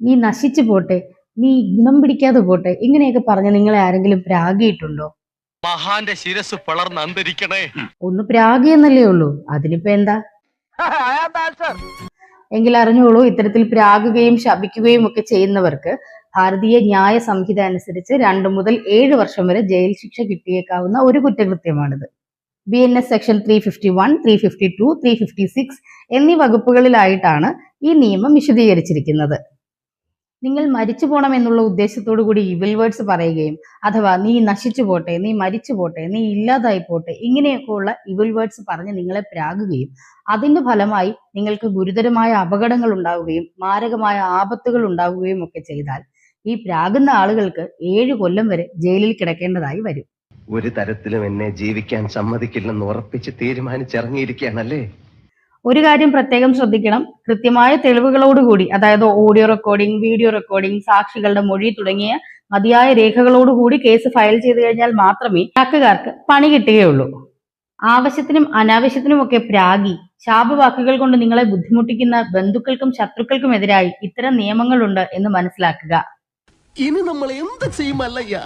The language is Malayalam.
നീ നശിച്ചു പോട്ടെ, നീ ഗുണം പിടിക്കാതെ പോട്ടെ, ഇങ്ങനെയൊക്കെ പറഞ്ഞ് നിങ്ങളെ ആരെങ്കിലും പ്രാഗിയിട്ടുണ്ടോ? മഹാന്റെ ശിരസ് പിളർന്ന് അന്തരിക്കണേ. ഒന്ന് പ്രാഗിയെന്നല്ലേ ഉള്ളൂ, അതിനിപ്പോ എന്താ? എങ്കിൽ അറിഞ്ഞോളൂ, ഇത്തരത്തിൽ പ്രാകുകയും ശപിക്കുകയും ഒക്കെ ചെയ്യുന്നവർക്ക് ഭാരതീയ ന്യായ സംഹിത അനുസരിച്ച് 2 മുതൽ 7 വർഷം വരെ ജയിൽ ശിക്ഷ കിട്ടിയേക്കാവുന്ന ഒരു കുറ്റകൃത്യമാണിത്. BNS സെക്ഷൻ 351, 352, 356 എന്നീ വകുപ്പുകളിലായിട്ടാണ് ഈ നിയമം വിശദീകരിച്ചിരിക്കുന്നത്. നിങ്ങൾ മരിച്ചു പോണം എന്നുള്ള ഉദ്ദേശത്തോടു കൂടി ഇവിൽ വേർഡ്സ് പറയുകയും അഥവാ നീ നശിച്ചു പോട്ടെ, നീ മരിച്ചു പോട്ടെ, നീ ഇല്ലാതായി പോട്ടെ, ഇങ്ങനെയൊക്കെ ഉള്ള ഇവിൽ വേർഡ്സ് പറഞ്ഞ് നിങ്ങളെ പ്രാകുകയും അതിന്റെ ഫലമായി നിങ്ങൾക്ക് ഗുരുതരമായ അപകടങ്ങൾ ഉണ്ടാവുകയും മാരകമായ ആപത്തുകൾ ഉണ്ടാവുകയും ഒക്കെ ചെയ്താൽ ഈ പ്രാകുന്ന ആളുകൾക്ക് 7 കൊല്ലം വരെ ജയിലിൽ കിടക്കേണ്ടതായി വരും. ഒരു തരത്തിലും എന്നെ ജീവിക്കാൻ സമ്മതിക്കില്ലെന്ന് ഉറപ്പിച്ച് തീരുമാനിച്ചിറങ്ങിയിരിക്കുകയാണല്ലേ. ഒരു കാര്യം പ്രത്യേകം ശ്രദ്ധിക്കണം, കൃത്യമായ തെളിവുകളോടുകൂടി, അതായത് ഓഡിയോ റെക്കോർഡിംഗ്, വീഡിയോ റെക്കോർഡിംഗ്, സാക്ഷികളുടെ മൊഴി തുടങ്ങിയ മതിയായ രേഖകളോടുകൂടി കേസ് ഫയൽ ചെയ്തു കഴിഞ്ഞാൽ മാത്രമേ പ്രാക്കുകാർക്ക് പണി കിട്ടുകയുള്ളൂ. ആവശ്യത്തിനും അനാവശ്യത്തിനും ഒക്കെ പ്രാഗി ശാപവാക്കുകൾ കൊണ്ട് നിങ്ങളെ ബുദ്ധിമുട്ടിക്കുന്ന ബന്ധുക്കൾക്കും ശത്രുക്കൾക്കുമെതിരായി ഇത്തരം നിയമങ്ങളുണ്ട് എന്ന് മനസ്സിലാക്കുക. ഇനി നമ്മൾ എന്ത് ചെയ്യുമല്ലയ്യ?